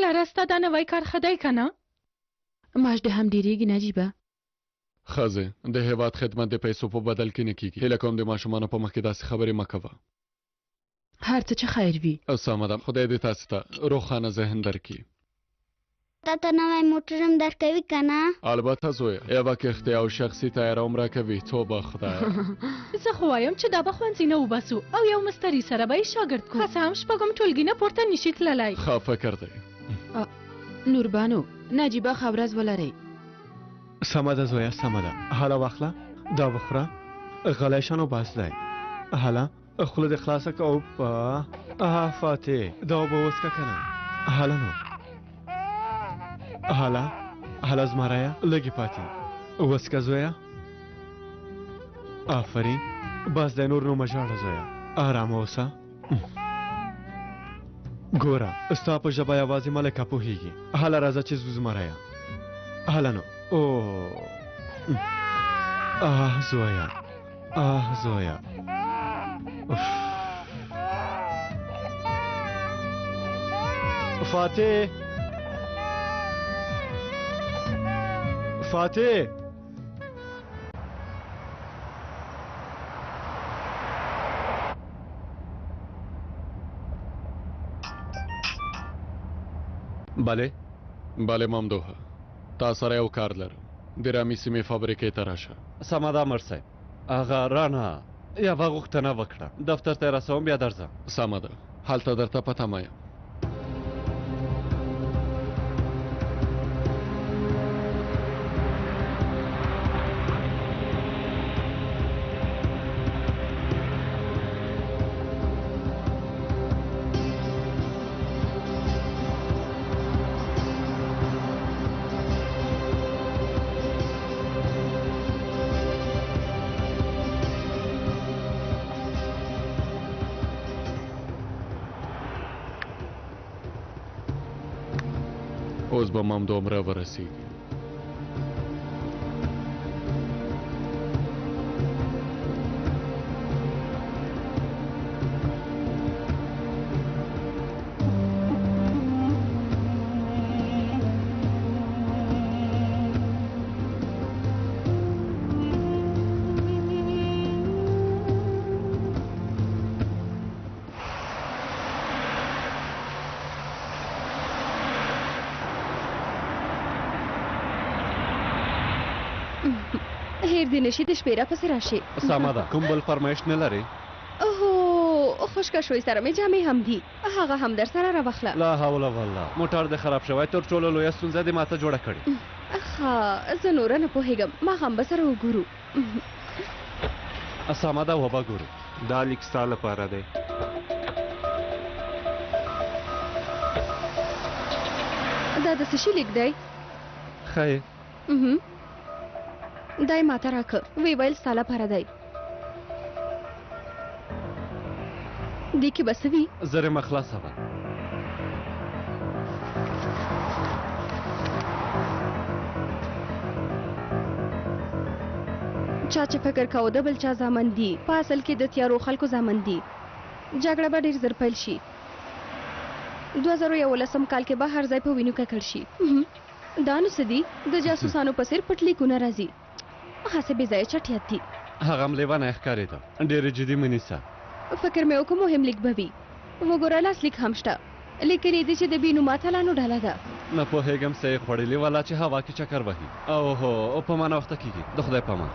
لاره ستا دا نوی کار ښه دی که نه؟ معاش دې هم ډېرېږي نجیبه. ښځې د هېواد خدمت د پیسو په بدل کې نه کیږي. هیله کوم د ماشومانو په مخ کې داسې خبرې مه کوه. هر څه چې خیر وي. سمه ده، خدای دې تاسې ته روښانه ذهن درکړي. تا ته نوی موټر هم درکوي که نه؟ البته زویه، یوه کښتۍ او شخصي تیاره هم راکوي. توبه خدایه. زه خو وایم چې دا به ښوونځي نه وباسو او یو مستري سره به یې شاګرد کړو. هسه هم شپږم ټولګي نه پورته نشي تللی. ښه فکر دی. نوربانو نجیبه ښه ورځ ولرئ. سمه ده زویه، سمه ده. هله واخله، دا وخوره، غلی شان او بس دی. هله خوله دې خلاصه که او په فاتح دا اوبه وڅښه که نه. هله نو هله زمریه لږې پاتې وڅښه زویه. آفرین، بس دی، نور نو مه ژاړه زویه، ارامه اوسه. ګوره ستا په ژبه یوازې ملکه پوهېږي. هله راځه چې ځو زمریه. هله نو. زویه، زویه. فاتح، بله ممدوحه، تا سره یو کار لرم. د رامي سیمې فابریکې ته راشه. سمه ده امر صاحب. هغه رانه یوه غوښتنه وکړه، دفتر ته یې رسوم بیا درځم. سمه ده، هلته درته په تمه یم. اوس به مام دومره ورسیږي. هیر دې نشي د شپې راپسې راشي. سمه ده، کوم بل فرمایش نه لرې؟ اوهو خوشکه شوی سره مې جامې هم دي، هغه هم در سره راوخله. لا حول والله، موټر دې خراب شوی، تر ټولو لویه ستونزه دې ماته جوړه کړې. ښه زه نوره نه پوهېږم، ما هم به سره وګورو. سمه ده، وبه ګورو. دا لیک ستا لپاره دی. دا د څه شي لیک دی؟ ښه دا یې ماته راکه، وی ویل ستا لپاره دی. دې کې به څه وي؟ زرمه خلاصه وه. چا چې فکر کاوه د بل چا زامن دي، په اصل کې د تیارو خلکو زامن دي. جګړه به ډېر زر پیل شي. 2011 کال کې به هر ځای په وینو ککړ شي. دا نو څه دي؟ د جاسوسانو په څېر پټ لیکونه راځي. هسې بې ځایه چټیات دي. هغه هم لیونی ښکارېده، ډېرې جدي مه نیسه. فکر مې وکړ مهم لیک به وي. وګوره لاس لیک هم شته، لیکلي دي چې د بېنوما اتلانو ډله ده. نه پوهېږم څه یې خوړلي ولا چې هوا کې چکر وهي. اوهو په ما ناوخته کېږي، د خدای په امان.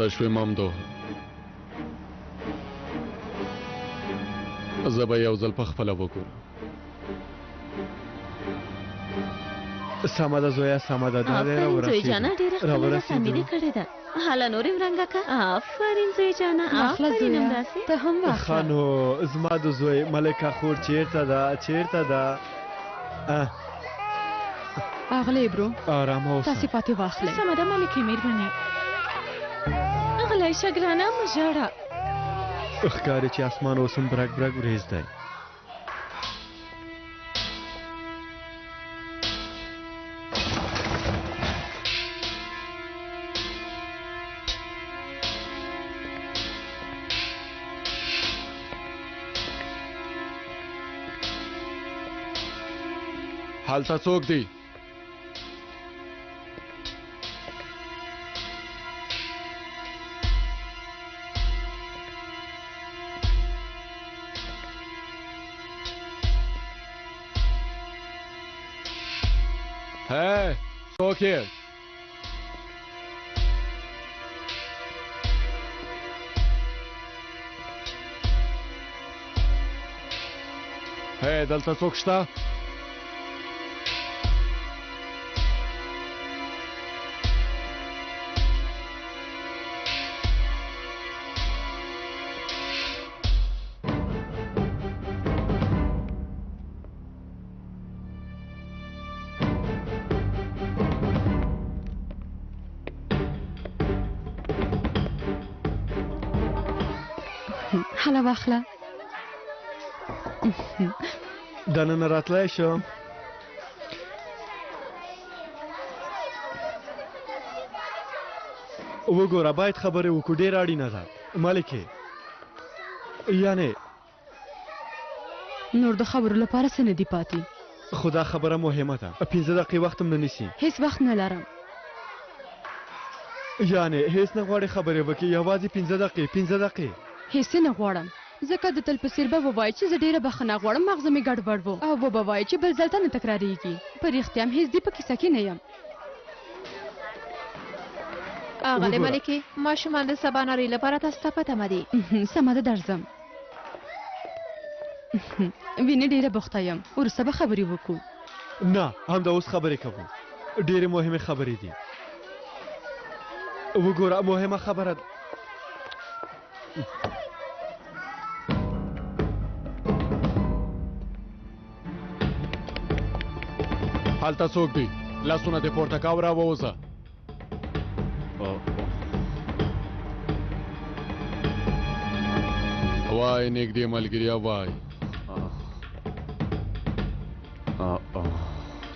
څه شوې مامدوحه؟ زه به یو ځل په خپله وګورم. سمه ده زویا سمه ده دا دی آفرین زوی جانا راورسېدو ډېره ښکلې ده تعمیري کړې ده حالا نورې ورنګه که آفرین زوی جانا واخله آفرین زویا همداسې ته هم واخله خانو زما د زوی ملکه خور چیرته ده چیرته ده اغلی برو آرامه اوسه تاسې پاتې واخلئ سمه ده ملکې مېرمنې غلی شه ګرانه مه ژاړه ښکاري چې اسمان اوس هم برګ برګ وریځ دی هلته څوک دی هی څوک یې هی دلته څوک شته هله واخله دننه راتلی شم وګوره باید خبرې وکړو ډېر اړینه ده ملکې یعنې نور د خبرو لپاره څه نه دي پاتې خو دا خبره مهمه ده 15 دقیقې وخت هم نه نیسي هیڅ وخت نه لرم یعنې هیڅ نه غواړې خبرې وکړي یوازې 15 دقیقې 15 دقیقې هیڅ نه غواړم ځکه د تل په څیر به ووایي چې زه ډېره بخښنه غواړم مغزه مې ګډوډ و او به وایي چې بل ځل ته نه تکراریږي په رښتیا هم هیڅ دې په کیسه کې نه یم اغلې وګوره. ملکې ماشومان د سبا ناري لپاره تاسو ته په تمه دي سمه ده درځم وینې ډېره بوخته یم وروسته به خبرې وکړو نه همدا اوس خبرې کوو ډېرې مهمې خبرې دي وګوره مهمه خبره ده هلته څوک دی لاسونه دې پورته کا او راووځه وای نږدې ملګریا وای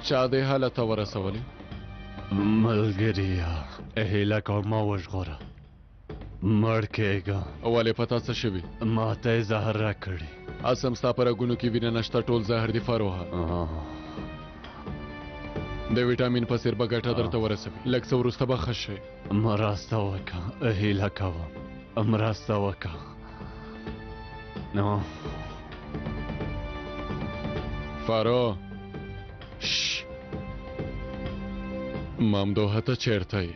چا دې حالت ته ورسولې ملګریا هیله کوم ما وژغوره مړ کېږه ولې پتا څه شوي ما ته یې زهر راکړي اسم ستا په رګونو کې وینه نشته ټول زهر دي فاروها د ویټامین په څیر به ګټه درته ورسوي لږ څه وروسته به ښه شې مرسته وکړه هیله کوم مرسته وکړه نو فارو مامدوحه ته چیرته یې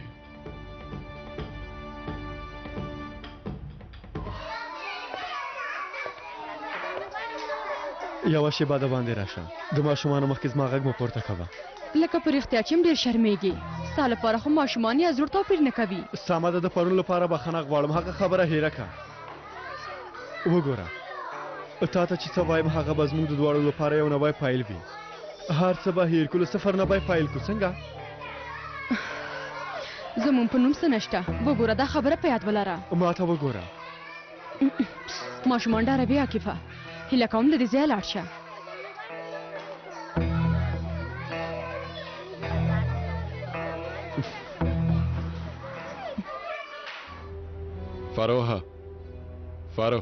یوه شېبه د باندې راشه د ماشومانو مخکې زما غږ مه پورته کوه لکه په رښتیا چې هم ډېر شرمېږي ستا لپاره خو ماشومان یا زوړ توپیر نه کوي سمه ده د پرون لپاره بخښنه غواړم هغه خبره هېره کړه وګوره تا ته چې څه وایم هغه به زموږ د دواړو لپاره یو نوی پیل وي هر څه به هېر کړو صفر نه به پیل کړو څنګه زمون په نوم څه نشته وګوره دا خبره په یاد ولره ما ته وګوره ماشومان ډاروي عاکفه هیله کوم له دې ځایه لاړ شه فاروها فارو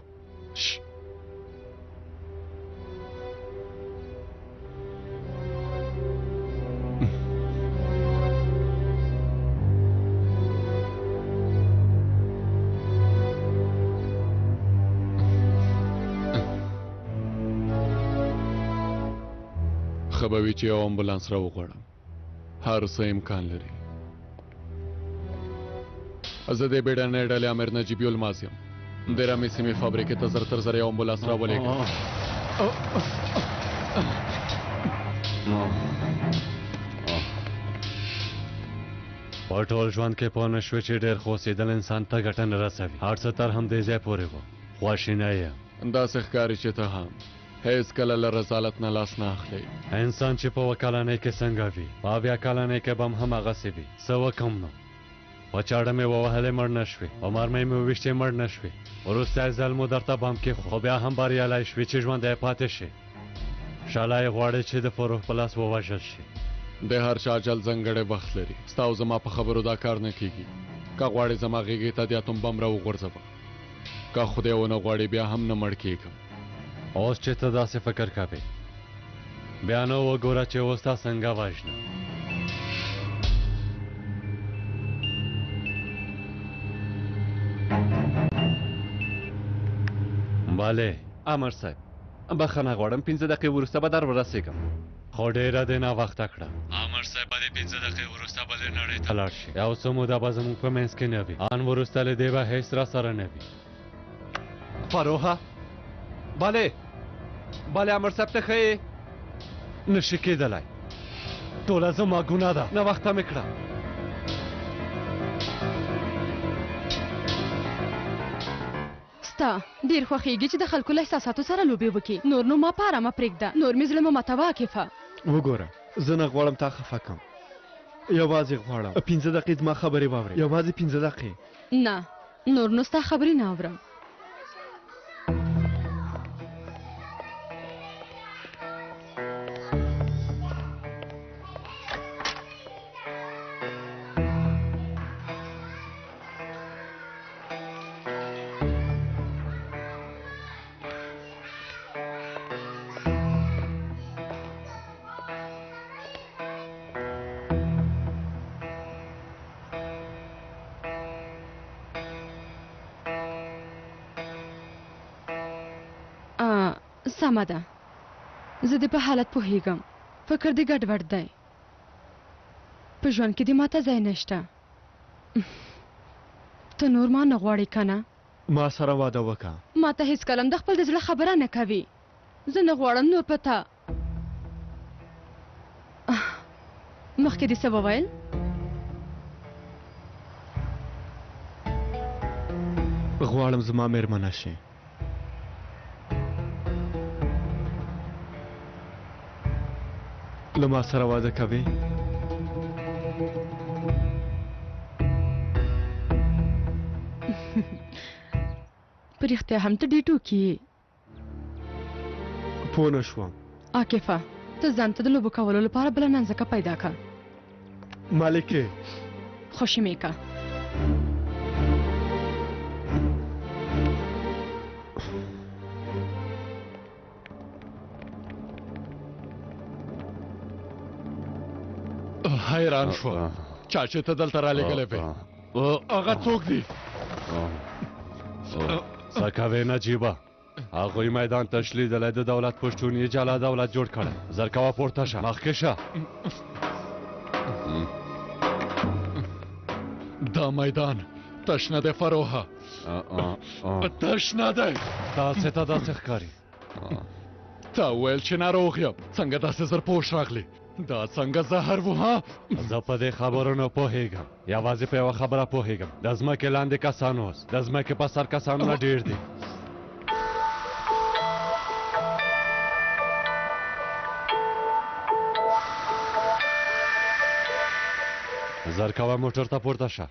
شش. خبوي چې یو امبولانس را وغواړم هر څه امکان لري زه د بیړنۍ ډلې امیر نجیب الماز یم د رمې سیمې فابریکې ته زر تر زر یو امبولانس راولېږه په ټول ژوند کې پوه نه شوې چې ډېر خوځېدل انسان ته ګټه نه رسوي. هر څه تر همدې ځای پورې و. خواشینی یم. داسې ښکاري چې ته هم هیڅ کله له رسالت نه لاس نه اخلي. انسان چې په 1 کلنۍ کې څنګه وي په 8 کلنۍ کې به هم هماغسې وي. څه وکړم نو؟ په چاړه مې ووهلې مړ نه شوې، په مرمۍ مې وویشتې مړ نه شوې. وروستی ځل مو درته بم کېښود خو بیا هم بریالی شوې چې ژوندی پاتې شې. شالی غواړې چې د فروغ په لاس ووژل شي. د هر چا اجل ځانګړی وخت لري. ستا او زما په خبرو دا کار نه کیږي. که غواړې زما غېږې ته د اتوم بم را وغورځوه، که خدای ونه غواړي بیا هم نه مړ کېږم. اوس چې ته داسې فکر کوې بیا نو وګوره چې اوس تا څنګه وژنه. بله امر صاحب بخښنه غواړم 15 دقیقې وروسته به در ورسېږم. خو ډېره دې ناوخته کړه. امر صاحب به دې 15 دقیقې وروسته بلې نړۍ ته لاړ شي. یو څه موده به زموږ په منځ کې نه وي. ان وروسته له دې به هېڅ را سره نه وي. فروغه بله امر صاحب ته ښه یې؟ نشي کېدلی. ټوله زما ګناه ده. ناوخته مې کړه. ستا ډېر خوښېږي چې د خلکو له احساساتو سره لوبې وکړي. نور نو ما په ارامه پرېږده. نور مې زړه مه ماتوه عاکفه. وګوره زه نه غواړم تا خفه کړم. یوازې غواړم 15 دقیقې زما خبرې واورې. یوازې 15 دقیقې. نه نور نو ستا خبرې نه اورم. سمه ده زه دې په حالت پوهېږم. فکر دې ګډوډ دی. په ژوند کې دې ماته ځای نشته. ته نور ما نه غواړې که نه؟ ما سره واده وکړه. ما ته هېڅ کله د خپل د زړه خبره نه کوي. زه نه غواړم نور په تا. مخکې دې څه وویل؟ غواړم زما مېرمنه شي. له ما سره واده کوي؟ په رښتیا هم ته ډېر ټوکې یې. پوه نه شوم. عاکفه ته ځان ته د لوبو کولو لپاره بله ننځکه پیدا کړه. مالکې خوشي مې کړه. حیران شو چا چې ته دلته رالېږلی وې. هغه څوک دی؟ څه کوې نجیبه؟ هغوی میدان تش لیدلی د دولت پشتون یې جلا دولت جوړ کړی. زر کوه پورته شه مخکې شه. دا میدان تش نه دی فروغه. تش نه دی. تاسې ته داسې ښکاري. تا وویل چې ناروغ یم. څنګه داسې زر پوش راغلی؟ دا څنګه زهر و ها؟ زه په دې خبرو نه پوهېږم. یوازې په یوه خبره پوهېږم. د ځمکې لاندې کسان اوس د ځمکې په سر کسانونه ډېر دي. زر کوه موټر ته پورته شه.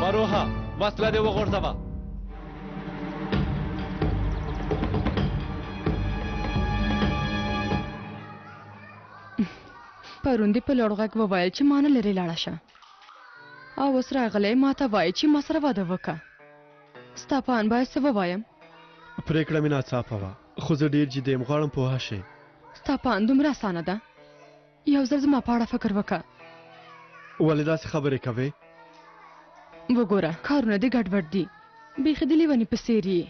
فروغه وسله دې وغورځوه. پرون دې په لوړ غږ وویل چې ما نه لرې لاړه شه. او اوس راغلی ما ته وایي چې ما سره واده وکړه. ستا په ان باید څه ووایم؟ پرېکړه مې ناڅاپه وه خو زه ډېر جدي یم. غواړم پوه شې. ستا په ان دومره اسانه ده؟ یو ځل زما په اړه فکر وکړه. ولې داسې خبرې کوې؟ وګوره کارونه دې ګډوډ دي. بیخي د لیوني په څېر یې.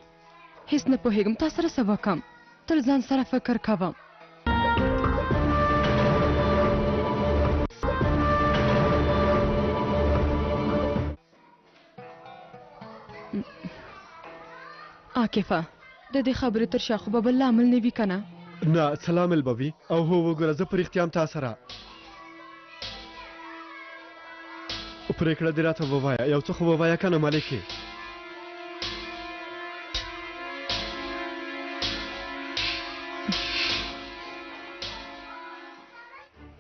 هېڅ نه پوهېږم تا سره څه وکړم. تل ځان سره فکر کوم. عاکفه د دې خبرې تر شا خو به بل لامل نه وي که نه؟ نه څه لامل به وي او هو وګوره زه په رښتیا هم تا سره پرېکړه دې راته ووایه یو څه خو ووایه که نه ملکې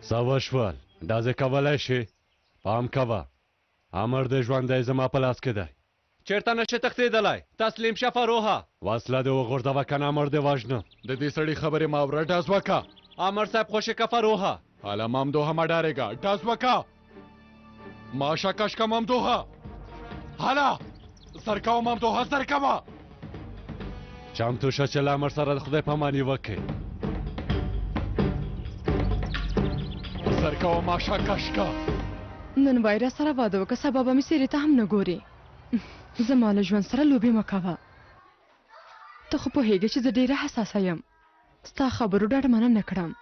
څه وشول داسې کولی شي پام کوه امر د ژوندی زما په لاس کې دی چېرته نشي تښتېدلی تسلیم شه فروحه وسله دې وغورځوه که نه امر دې وژنه د دې سړي خبرې ما اوره ډز وکړه امر صاحب خوشې که فروحه حالا مامدوها مه ډارېږه ډز وکړه ماشه کش که مامدوها حالا سر کوه مامدوها سر کوه چمتو شه چې له امر سره د خدای پاماني وکړې سر کوه ماشه کش که نن وای را سره واده وکړه سبا به مې سیرې ته هم نه ګورې زما له ژوند سره لوبې مه کوه ته خو پوهېږې چې زه ډېره حساسه یم ستا خبرو ډاډمنه نه کړم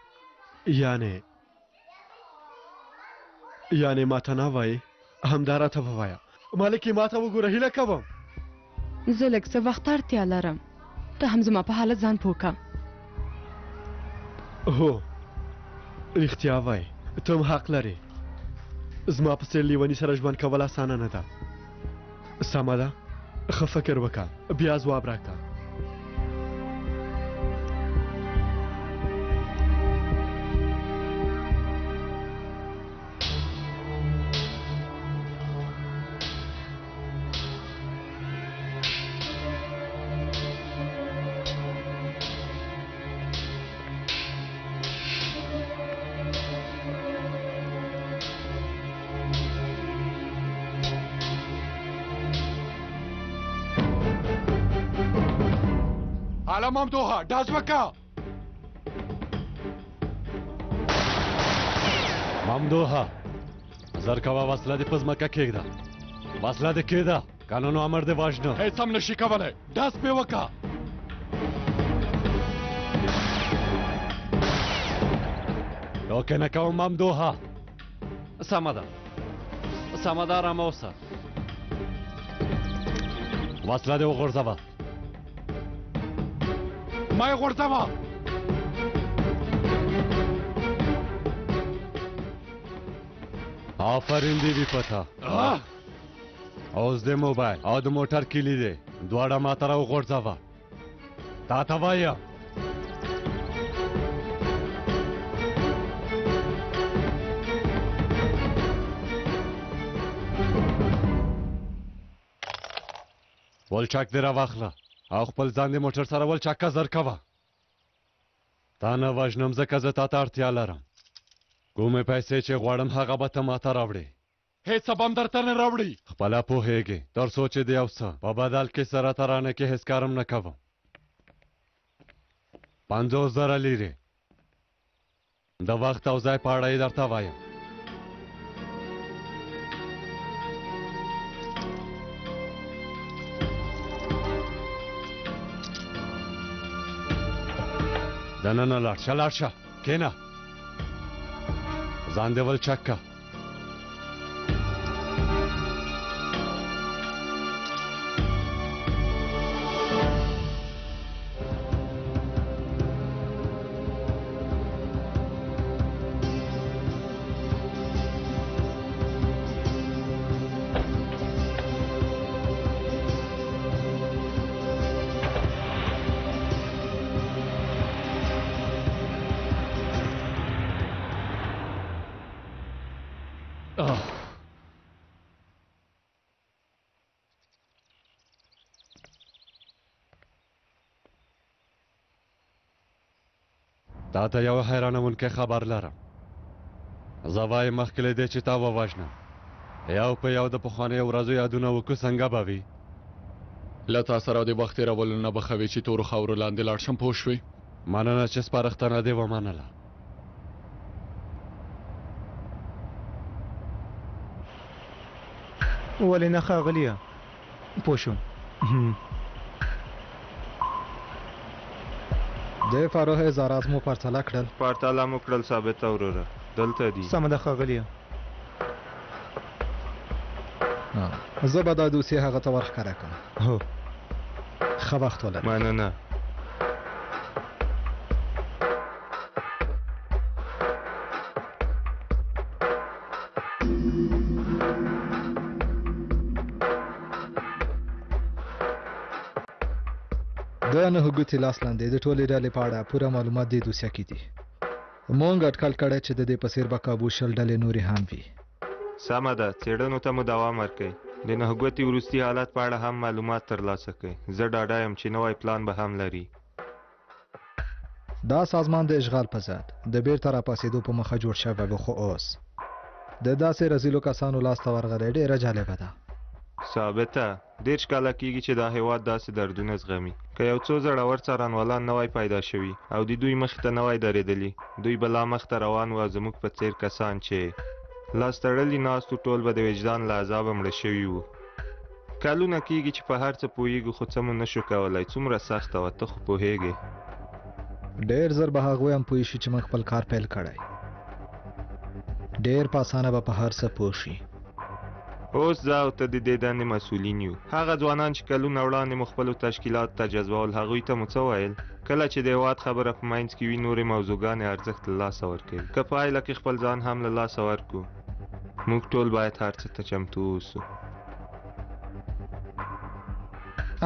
یعنې ما ته نه وایې همدا راته ووایه مالکې ما ته وګوره هیله کوم زه لږ څه وخت اړتیا لرم ته هم زما په حالت ځان پوه که هو رښتیا وایې ته هم حق لرې زما په څېر لیوني سره ژوند کول اسانه نه ده سمه ده ښه فکر وکړه بیا ځواب راکړه حالا مامدوها ډز وکړه مامدوها زر کوه وسله دې په ځمکه کېږده وسله دې کېږده قانون و امر دې وژنه هېڅ هم نشي کولی ډز پې وکړه ټوکې نه کوم مامدوها سمه ده سمه ده ارامه اوسه وسله دې وغورځوه ما یې غورځوه آفرین دې وي پته اوس دې موبایل او د موټر کیلي دی دواړه ما ته راوغورځوه تا ته وایم ولچک دې راواخله او خپل ځان د موټر سره ولچکه زر کوه تا نه وژنم ځکه زه تا ته اړتیا لرم کومې پیسې چې غواړم هغه به ته ما ته راوړې هېڅ څه به هم درته نه راوړي خپله پوهېږې تر څو چې د یو څه په بدل کې سره ترانه کې هېڅ کارم نه کوم 50,000 لیرې د وخت او ځای په اړه یې درته وایم دننه لاړ شه کېنه ځان دې ولچک که تا ته یو حیرانونکی خبر لرم زه وایم مخکې له دې چې تا ووژنم یو په یو د پخوانیو ورځو یادونه وکړو څنګه به وي له تا سره د وخت تېرولو نه بخوي چې تورو خاورو لاندې لاړ شم پوه شوې مننه چې سپارښتنه دې ومنله ولې نه ښاغلیه پوه شوم د فاروح زاراز مو پرتله کړل پرتله مو کړل ثابته وروره دلته دي سمه ده ښاغلیه زه به دا دوسیه هغه ته ورښکاره کړم هو ښه وخت ولرئ مننه د نه ګوتې لاس لاندې د ټولې ډلې په اړه پوره معلومات دې دوسیه کې دي مونږ اټکل کړی چې د دې په څېر به کابو شل ډلې نورې هم وي سمه ده څېړنو ته مو دوام ورکوئ د نهګوتي وروستي حالت په اړه هم معلومات ترلاسه کړئ زه ډاډه یم چې نوی پلان به هم لري دا سازمان د اشغال په ضد د بیرته راپاڅېدو په مخه جوړ شوی و خو اوس د داسې رزیلو کسانو لاسته ورغلی ډېره جالبه ده ثابته 10 کاله کېږي چې دا هېواد داسې دردونه زغمي که یو څو زړور څارنوالان نوی پیدا شوي او د دوی مخې ته نوی درېدلي دوی به لا مخته روان وو زموږ په څېر کسان چې لاس تړلي ناستو ټول به د وجدان له عذابه مړه شوي وو کلونه کېږي چې په هر څه پوهېږو خو څه مو نشو کولی څومره سخته وه ته خو پوهېږې ډېر زر به هغوی هم پوه شي چې موږ خپل کار پیل کړی ډېر په اسانه به په هر څه پوه شي اوس زه او ته د دې دندې مسؤلین یو هغه ځوانان چې کلونه وړاندې مو خپلو تشکیلاتو ته جذبول هغوی ته مو څه ویل کله چې د هېواد خبره په منځ کې وي نورې موضوعګانې ارزښت له لاسه ورکوي که په پایله کې خپل ځان هم له لاسه ورکړو موږ ټول باید هر څه ته چمتو اوسو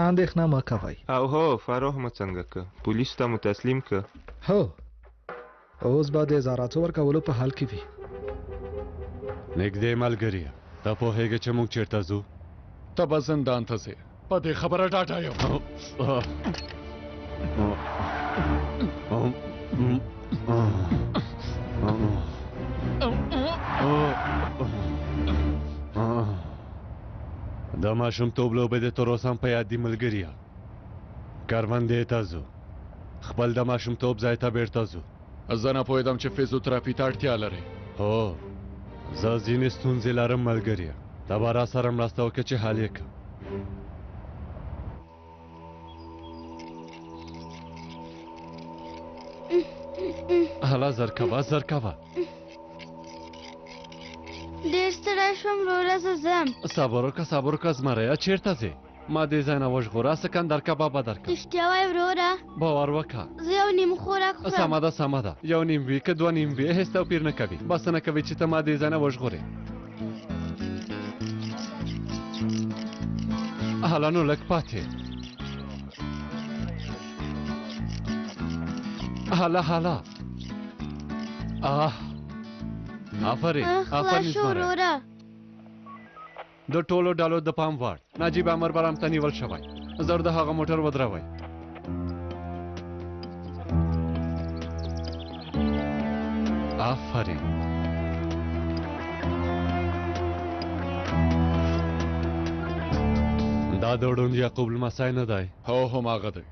اندېښنه مه کوئ او هو فروح مو څنګه که پولیسو ته مو تسلیم که هو اوس به د زاراتو ورکولو په حال کې وي نږدې ملګریه ته پوهېږې چې موږ چېرته ځو ته به زندان ته ځې په دې خبره ډاډه یم د ماشومتوب لوبې د تر اوسه هم په یاد دي ملګریه کروندې ته ځو خپل د ماشومتوب ځای ته بیرته ځو زه نه پوهېدم چې فزیوتراپي ته اړتیا لرئ هو زه ځینې ستونزې لرم ملګریه ته به راسره مرسته وکړه چې حل یې کړه هله زر کوه زر کوه ډېر ستړی شوم وروره زه ځم صبر وکړه زمریه چېرته ځې ما دې ځای نه وژغوره سکندر کباب به درکړم رښتیا وایې وروره باور وکړه زه یو نیم خوراک خورم سمه ده یو نیم وي که دوه نیم وي هېڅ توپیر نه کوي بس نه کوي چې ته ما دې ځای نه وژغورې هله نو لږ پاتې هله آفرین وروره د ټولو ډالو د پام وړ نجیب امر برام ته نیول شوی زر د هغه موټر ودروئ آفرین دا د ړوند یعقوب لمسی نه دی هو هماغه دی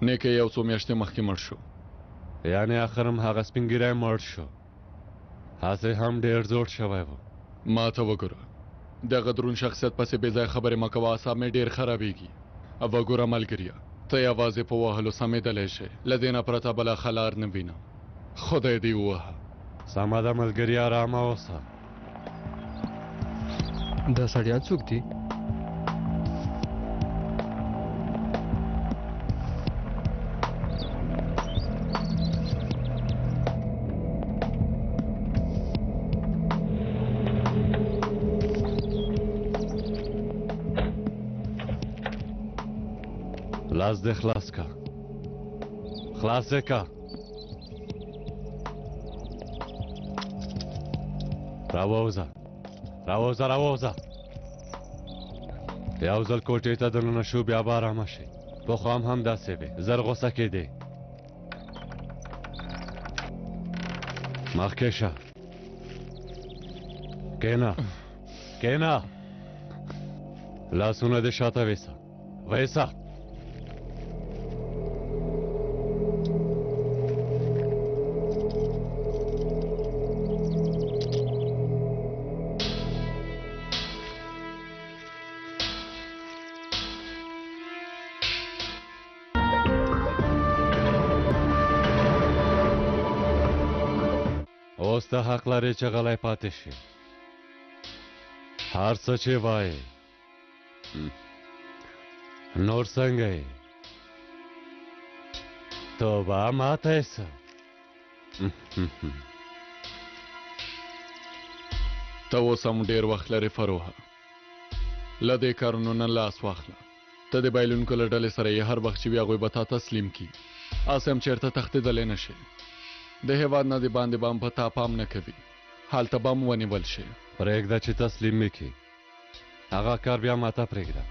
نیکه یو څو میاشتې مخکې مړ شو یعنې اخر هم هغه سپین ږیری مړ شو هسې هم ډېر زوړ شوی و ما ته وګوره دغه درون شخصیت پسې بې ځای خبرې مه کوه اعصاب مې ډېر خرابېږي او وګوره ملګریه ته یوازې په وهلو سمېدلی شې له دې نه پرته بله ښه لار نه وینم خدای دې ووهه سمه ده ملګري ارامه اوسه دا سړیا څوک دی لاس دې خلاص کا خلاص دې کا راووځه یو ځل کوټې ته دننه شو بیا به ارامه شي پخوا هم داسې وې زر غوسه کېدې مخکې شه کېنه لاسونه دې شاته ویسه اوس ته حق لرې چې غلی پاتې شي هر څه چې وایې نور څنګه یې توبه ماته یې څه ته اوس هم ډېر وخت لرې فروحه له دې کارونو نه لاس واخله ته د بایلونکو له ډلې سره یې هر وخت چې وي هغوی به تا تسلیم کی اسې هم چېرته تښتېدلی نه شي د هېواد نه د باندې به هم په تا پام نه کوي هلته به هم ونیول شي پرېږده چې تسلیم مې کړي هغه کار بیا ماته پرېږده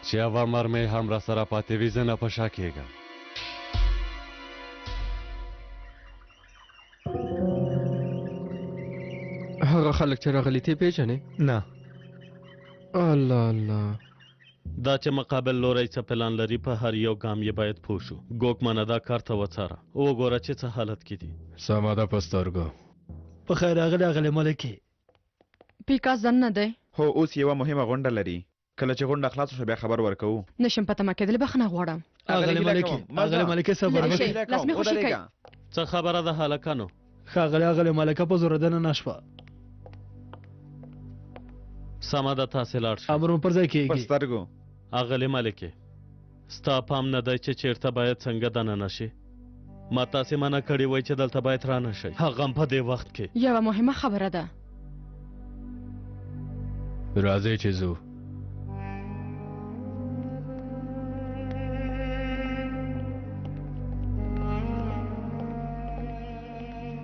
چې یوه مرمۍ هم را سره پاتې وي زه نه په شا کېږم هغه خلک چې راغلي ته پیژنې نه الله الله دا چې مقابل لوری څه پلان لري په هر یو ګام یې باید پوه شو ګوکمنه دا کار ته وڅاره وګوره چې څه حالت کې دي سمه ده په سترګو په خیر راغلی اغلې ملکې پیکاس ځن نه دی هو اوس یوه مهمه غونډه لري کله چې غونډه خلاص شو بیا خبر ورکوو نشم په تمه کېدل بخښنه غواړم اغلې ملکې صبر وکړئ لاس مې خوشي کوي څه خبره ده هلکانو ښاغلی اغلې ملکه په زوره دنه نه شوه سمه ده تاسې لاړ شئ امر مو پر ځای کېږي په سترګو اغلې ملکې ستا پام نه دی چې چېرته باید څنګه دننه شي ما تاسې منع کړې وای چې دلته باید رانه شئ هغه هم په دې وخت کې یوه مهمه خبره ده راځئ چې ځو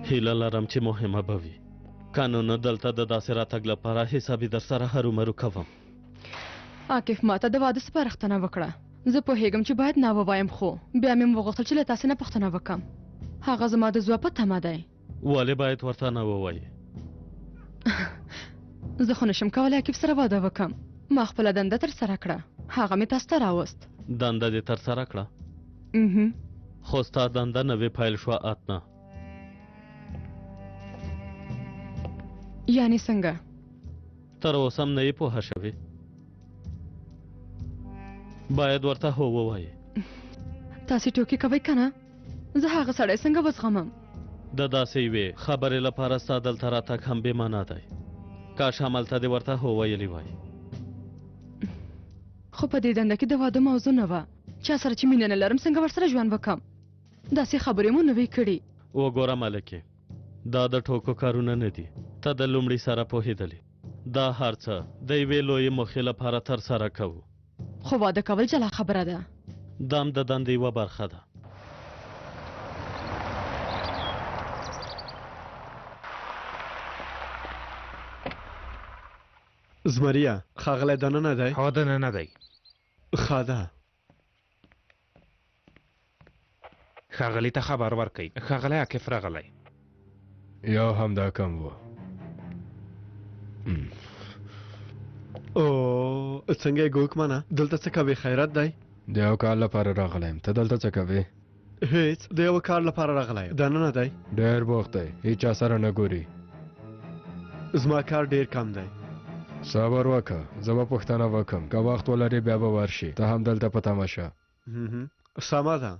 هیله لرم چې مهمه به وي قانون دلته د داسې راتګ لپاره حسابي در سره هرومرو کوم عاقف ماته د واده سپارښتنه وکړه زه پوهېږم چې باید نه ووایم خو بیا مې وغوښتل چې له تاسې نه پوښتنه وکړم هغه زما د ځواب په تمه دی ولې باید ورته نه ووایې زه خو نشم کولی عاقف سره واده وکړم ما خپله دنده ترسره کړه هغه مې تاسو ته راوست دنده دې ترسره کړه خو ستا دنده نوې پیل شوه اتنه یعنی څنګه تر اوسه هم نه یې پوهه شوې باید ورته هو ووایې تاسې ټوکې کوئ که نه زه هغه سړی څنګه وزغمم د داسې یوې خبرې لپاره ستا دلته راتګ هم بې معنا دی کاش همالته دې ورته هو ویلي وای خو په دې دنده کې د واده موضوع نه وه چا سره چې مینه نه لرم څنګه ورسره ژوند وکړم داسې خبرې مو نه وې کړي وګوره ملکې دا د ټوکو کارونه نه دي ته د لومړي سره پوهېدلې دا هر څه د یوې لویې موخې لپاره ترسره کوو خو واده کول جلا خبره ده دا هم د دندې یوه برخه ده زمریا ښاغلی دننه دی هو دننه دی ښه ده ښاغلي ته خبر ورکئ ښاغلی عاقف راغلی یو همدا کم و او څنګه یې ګوکمنه دلته څه کوې خیرت دی د یو کار لپاره راغلی یم ته دلته څه کوې هیڅ د یوه کار لپاره راغلی یم دننه دی ډېر بوخت دی هیچا سره نه ګوري زما کار ډېر کم دی صبر وکړه زه به پوښتنه وکړم که وخت ولرې بیا به ورشي ته هم دلته په تمه شه سمه ده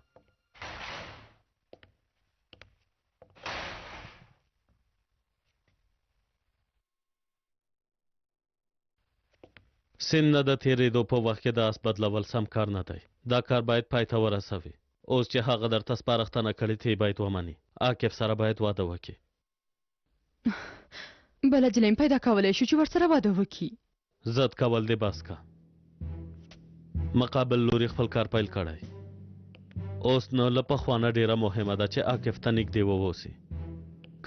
سیم نه د تېرېدو په وخت کې د آس بدلول سم کار نه دی دا کار باید پای ته ورسوي اوس چې هغه درته سپارښتنه کړې ته باید ومني عاقف سره باید واده وکړي بله جلیم پیدا کولی شو چې ورسره واده وکړي ضد کول دې بس که مقابل لوري خپل کار پیل کړی اوس نو له پخوانه ډېره مهمه ده چې عاقف ته نږدې واوسي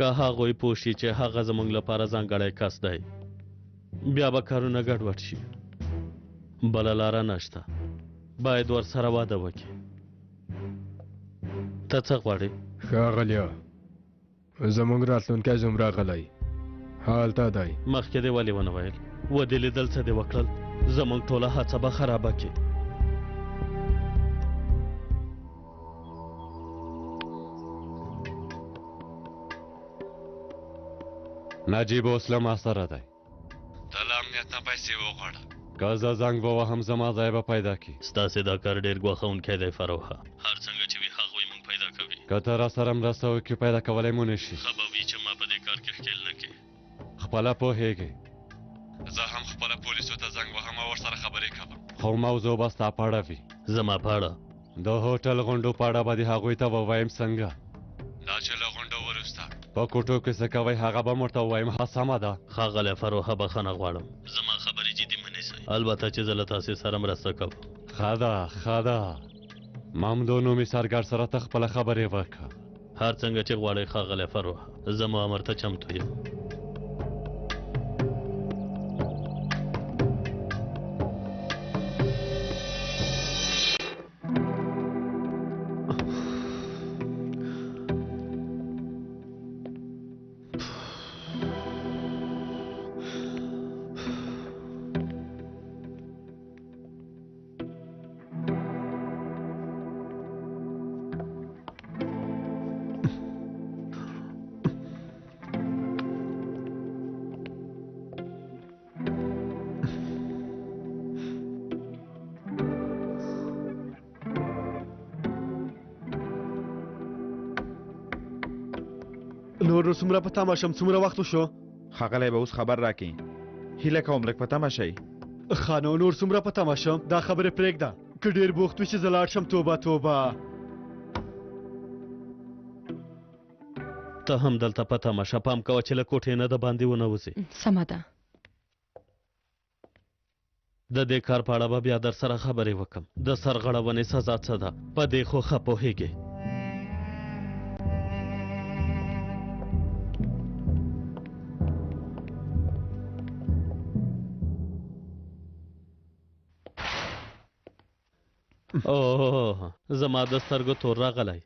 که هغوی پوه شي چې هغه زموږ لپاره ځانګړی کس دی بیا به کارونه ګډوډ شي بله لاره نشته باید ورسره واده وکړي ته څه غواړې ښاغلیه زموږ راتلونکی زوم راغلی هلته دی مخکې دې ولې ونه ویل ودې لیدل څه دې وکړل زموږ ټوله هڅه به خرابه کړي نجیب اوس له ما سره دی ته له امنیت نه پیسې وغواړه که زه زنګ به وهم زما ځای به پیدا کړي ستاسې دا کار ډېر ګواښونکی دی فروحه هر څنګه چې وي هغوی موږ پیدا کوي که ته را سره مرسته وکړې پیدا کولی مو نه شي ښه به وي چې ما په دې کار کې ښکېل نه کړې خپله پوهېږې زه هم خپله پولیسو ته زنګ وهم او ورسره خبرې کوم خو موضوع به ستا په اړه وي زما په اړه د هوټل غونډو په اړه به دې هغوی ته ووایم څنګه دا چې له غونډو وروسته په کوټو کې څه کوئ هغه به ورته ووایم ښه سمه ده ښاغلی فروحه بخښنه غواړم زما خبرې جدي مه نیسئ البته چې زه له تاسې سره مرسته کوم ښه ده مامدو نومي سرګر سره ته خپله خبرې وکړه هر څنګه چې غواړئ ښاغلی فروه زه امر ته چمتو یم نور څومره په تمه شم څومره وخت وشو ښاغلی به اوس خبر راکړي هیله کوم لږ په تمه شئ ښه نو نور څومره په تمه شم دا خبرې پرېږده که ډېر بوخت وي چې زه لاړ شم توبه ته هم دلته په تمه شه پام کوه چې له کوټې نه د باندې ونوځې سمه ده د دې کار په اړه به بیا در سره خبرې وکم د سرغړونې سزا څه ده په دې خو ښه پوهېږې اوه زما د سترګو تور راغلی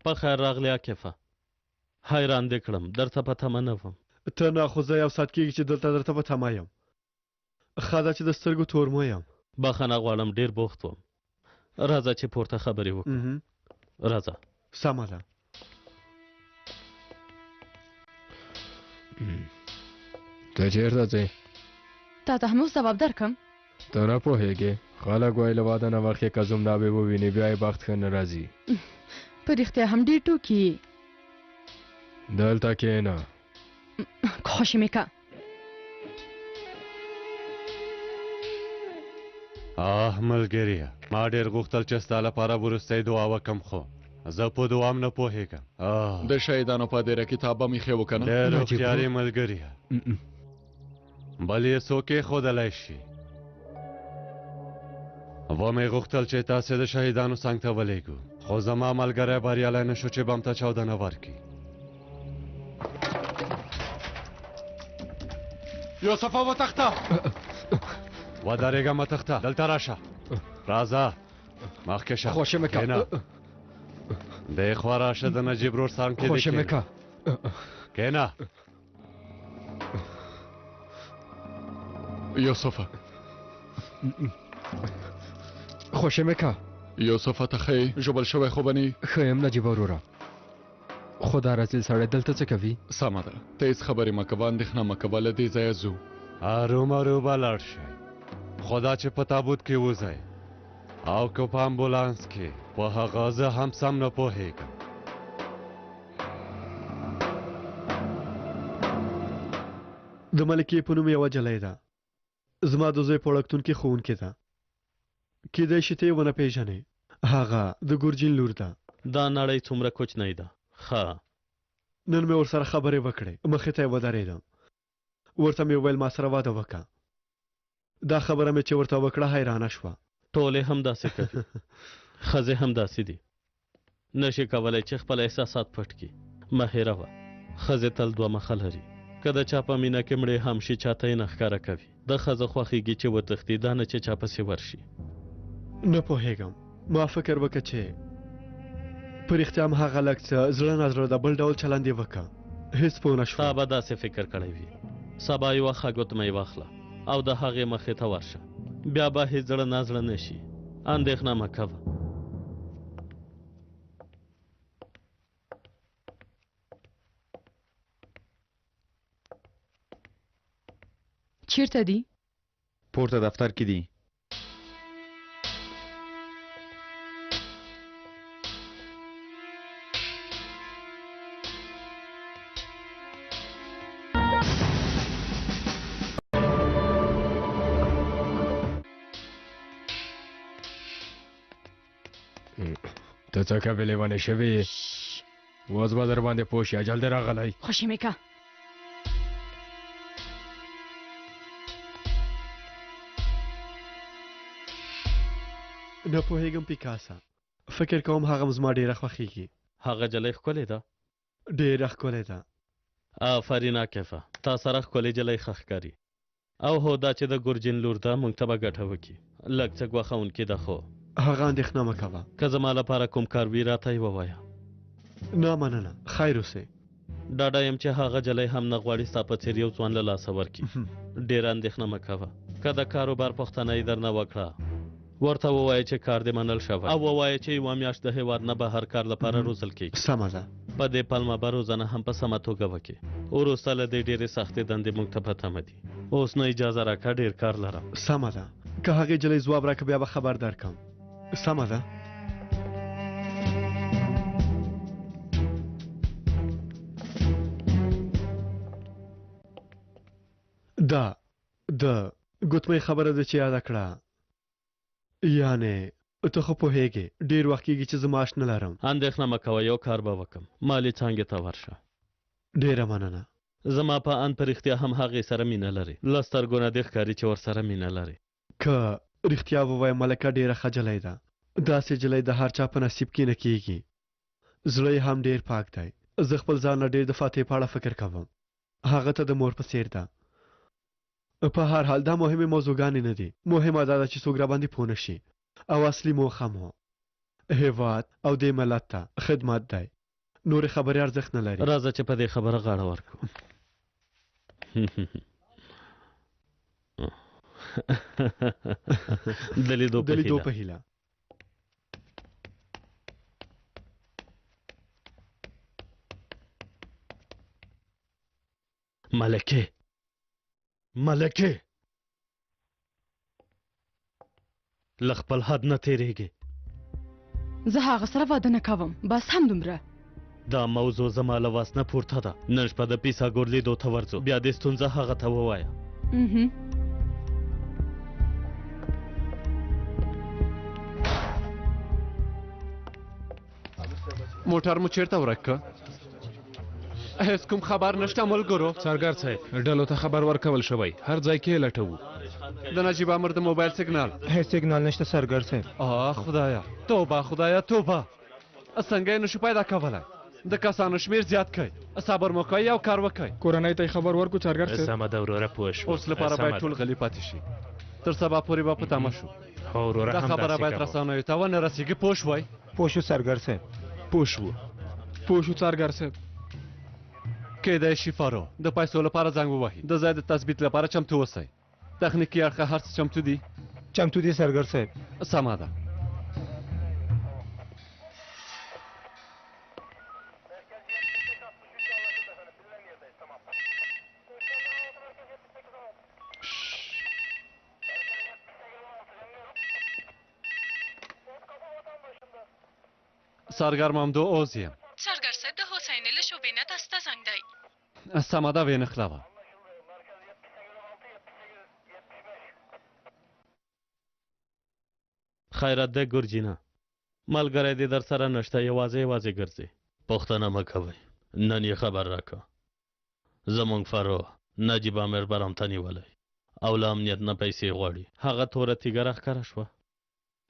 په خیر راغلی عاکفه حیران دې کړم درته په تمه نه وم ته نه خو زه یو ساعت کېږي چې دلته درته په تمه یم ښه ده چې د سترګو تورمو یم بخښنه غواړم ډېر بوخت وم راځه چې پورته خبرې وکړو راځه سمه ده ته چېرته ځې تا ته هم اوس ځواب درکړم ته نه پوهېږې خلک وایي له واده نه مخکې که زومنامې وویني بیا یې بخت ښه نه راځي په رښتیا هم ډېر ټوکي دلته کښېنه خوشې مې که ملګریه ما ډېر غوښتل چې ستا لپاره وروستی دعا وکړم خو زه په دعام نه پوهېږم د شهیدانو په دیره کتاب به مې ښې وکنه ډېر هوښیارې ملګریه بل یې څوک ایښودلی شي ومې غوښتل چې تاسې د شهیدانو څنګ ته ولېږو خو زما ملګری بریالی نه شو چې بم ته چاودنه ورکړي یوسفه وتښته ودرېږه مه تښته دلته راشه راځه مخکې شه خوشې مې که دې خوا راشه د نجیب رور څنګ کې خوشې مې که کښېنه یوسفه خوشې مې که یوسفه ته ښه یې ژوبل شوی خو به نه یې ښه یم نجیبه وروره خو دا رزیل سړی دلته څه کوي سمه ده ته هېڅ خبرې مه کوه اندېښنه مه کوه له دې ځایه ځو ارومرو به لاړ شئ خو دا چې په تابوت کې وځئ او که په امبولانس کې په هغه زه هم سم نه پوهېږم د ملکې په نوم یوه جلی ده زما د زوی په وړکتون کې ښوونکې ده کیدای شي ته یې ونه پېژنې هغه د ګورجین لور ده دا نړۍ څومره کوچنۍ ده ښه نن مې ورسره خبرې وکړې مخې ته یې ودرېدم ورته مې وویل ما سره واده وکړه دا خبره مې چې ورته وکړه حیرانه شوه ټولې هم داسې کوي ښځې هم داسې دي نشي کولی چې خپل احساسات پټ کړي مه هېروه ښځې تل دوه مخه لري که د چا په مینه کې مړې هم شي چاته یې نه ښکاره کوي د ښځه خوښېږي چې وتښتي دا نه چې چا پسې ورشي نه پوهېږم ما فکر وکړه چې په رښتیا هم هغه لږ څه زړه نه زړه د بل ډول چلند یې وکړه هېڅ پوه نه شوم تا به داسې فکر کړی وي سبا یوه ښه ګوتمۍ واخله او د هغې مخې ته ورشه بیا به هېڅ زړه نازړه نه شي اندېښنه مه کوه چیرته دي پورته دفتر کې دي ته څه کوې لیونی شوې یې اوس به در باندې پوه شي اجل دې راغلی خوشې مې که نه پوهېږم پیکاسا فکر کوم هغه زما ډېره خوښېږي هغه جلۍ ښکلې ده ډېره ښکلې ده آفرین عاکفه تا سره ښکلې جلۍ ښه ښکاري او هو دا چې د ګرجین لور ده موږ ته به ګټه وکړي لږ څه ګواښونکې ده خو هغه اندېښنه مه کوه که زما لپاره کوم کار وي راته یې ووایه نه مننه خیر اوسې ډاډه یم چې هغه جلۍ هم نه غواړي ستا په څېر یو ځوان له لاسه ورکړي ډېره اندېښنه مه کوه که د کاروبار پوښتنه یې درنه وکړه ورته ووایه چې کار دې منل شوی او ووایه چې یوه میاشت د هېواد نه بهر کار لپاره روزل کېږي سمه ده په دې پلمه به روزنه هم په سمه توګه وکړي وروسته له دې ډېرې سختې دندې موږ ته په تمه دي اوس نو اجازه راکړه ډېر کار لرم سمه ده که هغې جلۍ ځواب راکړه بیا به خبر درکړم سمه ده د ګوتمۍ خبره ده چې یاده کړه یعنې ته خو پوهېږې ډېر وخت کېږي چې زه معاش نه لرم اندېښنه مه کوه یو کار به وکړم مالي څانګې ته ورشه ډېره مننه زما په ان په رښتیا هم هغې سره مینه لري له سترګو نه دې ښکاري چې ورسره مینه لري که رښتیا ووایم ملکه ډېره ښه جلۍ ده داسې جلۍ د هر چا په نصیب کې نه کېږي زړه یې هم ډېر پاک دی زه خپل ځان نه ډېر د فاتح په اړه فکر کوم هغه ته د مور په څېر ده په هر حال دا مهمې موضوعګانې نه دي مهمه دا ده چې څوک راباندې پوه نه شي او اصلي موخه مو هېواد او دې ملت ته خدمت دی نورې خبرې ارزښت نه لري راځه چې په دې خبره غاړه ورکړو د لیدو په هیله ملکې له خپل حد نه تېرېږي زه هغه سره واده نه کوم بس همدومره دا موضوع زما له واس نه پورته ده نن شپه د پیسا ګور لیدو ته ورځو بیا دې ستونزه هغه ته ووایه موټر مو چیرته ورک که هیڅ کوم خبر نشته ملګرو سرګر صاحب ډلو ته خبر ورکول شوی هر ځای کې لټوو د نجیب امر د موبایل سیګنال هیڅ سیګنال نشته سرګر صاحب خدایا خدایا توبه څنګه یې نشو پیدا کولی د کسانو شمیر زیات کړئ صبر مو کوئ او کار وکړئ کورنۍ ته خبر ورکو سرګر صاحب سمه ده وروره پوه شو اوس لپاره باید ټول غلي پاتې شي تر سبا پورې به په تمه شو هو وروره دا خبره باید رسنیو ته ونه رسیږي پوه شوئ پوه شو سرګر صاحب پوه شو سرګر صاحب کېدای شي فارو د پیسو لپاره زنګ ووهي د ځای د تثبیت لپاره چمتو اوسئ تخنیکي اړخه هر څه چمتو دي سرګر صاحب سمه ده سرگرمم دو اوزیم سرگر صاحب د حسین له شوبې نه تاسو ته زنګ دی سمه ده وینخلاوه خیرات ده ګرجینه ملګری دې در سره نشته یوازې ګرځي پوښتنه مه کوئ نن یې خبر راکړه زموږ فارو نجیب امر برامته نیولی او له امنیت نه پیسې غواړي هغه توره تیږه راښکاره شوه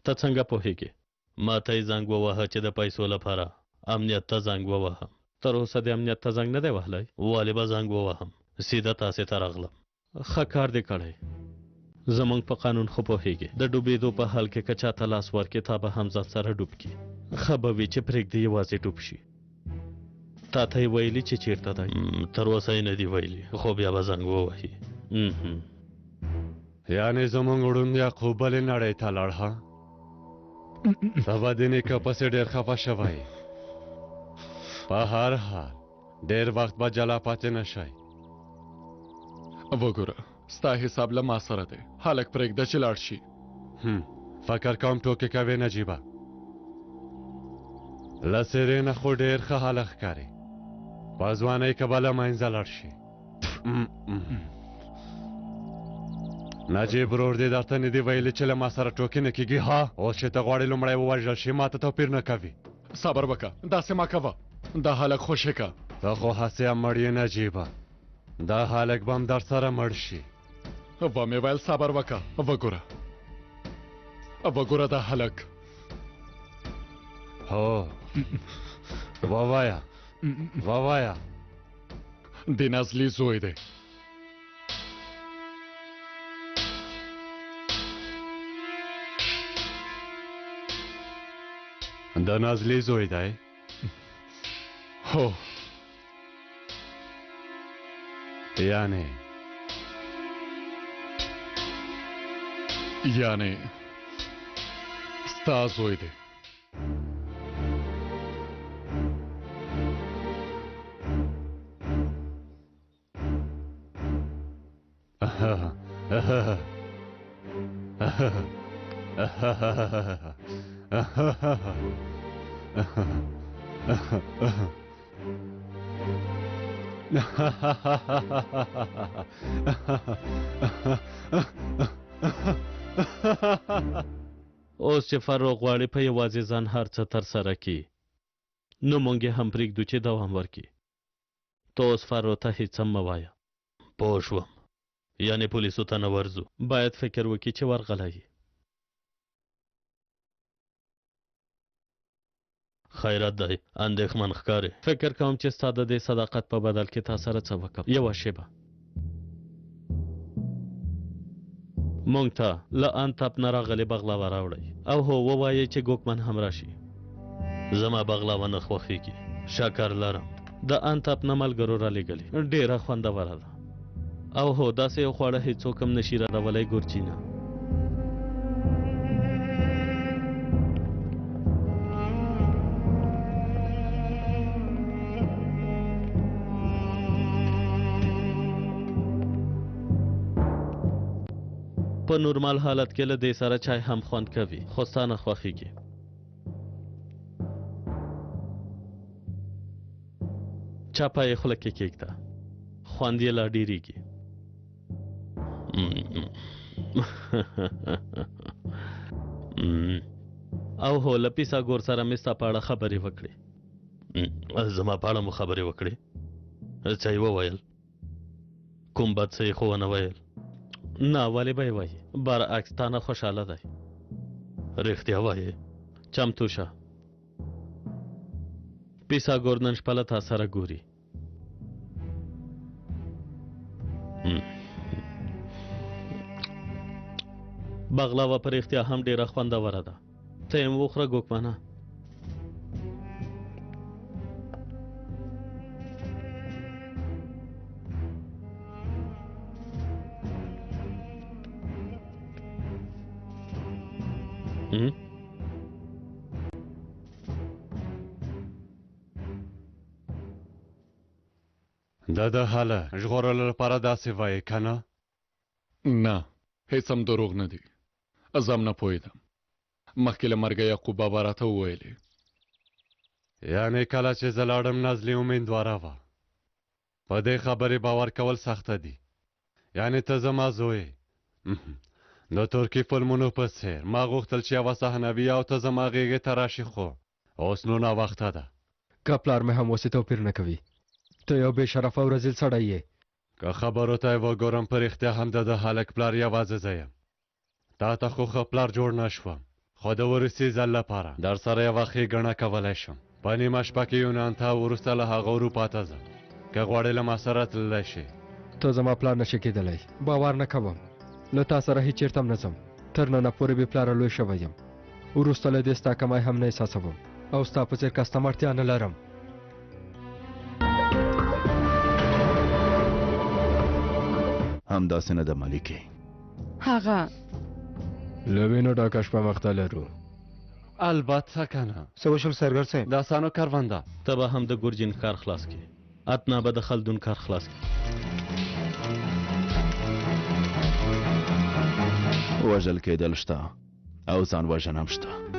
ته څنګه پوهېږې ما ته یې زنګ ووهه چې د پیسو لپاره امنیت ته زنګ ووهم تر اوسه د امنیت ته زنګ نه دی وهلی والې به زنګ ووهم سیده تاسې ته راغلم ښه کار دې کړی زموږ په قانون خو پوهېږې د ډوبېدو په حال کې که چاته لاس ورکې تا به هم ځان سره ډوب کړي ښه به وي چې پرېږدي یوازې ډوب شي تا ته یې ویلي چې چېرته دی تر اوسه یې نه دي ویلي خو بیا به زنګ ووهي یعنې زموږ ړوند یعقوب بلې نړۍ ته لاړ ها ته به د نیکه پسې ډېر خفه شوی په هر حال ډېر وخت به جلا پاتې نه شئ وګوره ستا حساب له ما سره دی هلک پرېږده چې لاړ شي فکر کوم ټوکې کوې نجیبه له څېرې نه خو ډېر ښه هلک ښکاري په ځوانۍ که به له منځه لاړ شي نجیب ورور دې درته نه دي ویلي چې له ما سره ټوکې نه کېږي ها اوس چې ته غواړې لومړی ووژل شي ما ته توپیر نه کوي صبر وکړه داسې مه کوه دا هلک خوشې که ته خو هسې مړ یې نجیبه دا هلک به هم در سره مړ شي و مې ویل صبر وکړه وګوره अब वګوره دا هلک هو واوایا د نازلي زوی دی. د نازلي زوی دی؟ هو. یعنی ستا زوی دی. اوس چې فاروق غواړي په یوازې ځان هر څه ترسره کړي نو موږ یې هم پرېږدو چې دوام ورکړي. ته اوس فاروق ته هېڅ هم مه وایه. پوه شوم. یعنې پولیسو ته نه ورځو. باید فکر وکړي چې ورغلی. خیرت دی، اندېښمن ښکارې. فکر کوم چې ستا د دې صداقت په بدل کې تا سره څه وکړم. یوه شیبه مونږ ته له انتپ نه راغلې بغلاوه راوړئ او هو ووایئ چې ګوکمن هم راشي. زما بغلاوه نه خوښېږي. شکر لرم. د انتپ نه ملګرو رالیږلې. ډېره خوندوره ده. او هو داسې یو خواړه هېڅوک هم نشي ردولی ګورچینه. په نورمال حالت کې له دې سره چای هم خوند کوي خو ستا نه خوښېږي. چاپه یې خوله کې کېږده. خوند یې لا ډېرېږي. او هو له پیساګور سره مې ستا په اړه خبرې وکړې. زما په اړه مو خبرې وکړې؟ څه یې وویل؟ کوم بد څه یې خو ونه ویل؟ نه ولې به یې وایي؟ برعکس تا نه خوشحاله دی. رښتیا وایې؟ چمتو شه. پیساګور نن شپه له تا سره ګوري. بغلاوه په رښتیا هم ډېره خوندوره ده. ته یې وخوره ګوکمنه. دا د حاله ژغورلو لپاره داسې وایې که نه؟ نه هیڅ هم دروغ نه دي. زه هم نه پوهېدم. مخکې له مرګه یعقوب بابا راته وویلې. یعنې کله چې زه لاړم نازلي امیندواره وه. په دې خبرې باور کول سخته دي. یعنې ته زما زوی. د ترکي فلمونو په څېر ما غوښتل چې یوه صحنه وي او ته زما غېږې ته راشي خو اوس نو ناوخته ده. که پلار مې هم اوسې توپیر نه کوي. ته یو بې شرفه او رذیل سړی یې. که خبرو ته یې وګورم په رښتیا هم د هلک پلار یوازې زه یم. تا ته خو ښه پلار جوړ نه شوم خو د وروستي ځل لپاره در سره یوه ښېګڼه کولی شم. په نیمه شپه کې یونان ته وروسته له هغه اروپا ته ځم. که غواړې له ما سره تللی شې. ته زما پلار نشې کېدلی. باور نه کوم. له تا سره هېڅ چېرته هم نه ځم. تر ننه پورې بې پلاره لوی شوی یم. وروسته له دې ستا کمی هم نه احساسوم او ستا په څېر کس ته اړتیا نه لرم. همداسې نه ده ملکې. هغه له وینو ډکه شپه مخته لرو. البته که نه. څه وشول سرګر صاحب؟ د اسانو کرونده. ته به هم د ګورجین کار خلاص کړې. اتنا به د خلدون کار خلاص کړې. وژل کېدل شته او ځان وژنه هم شته.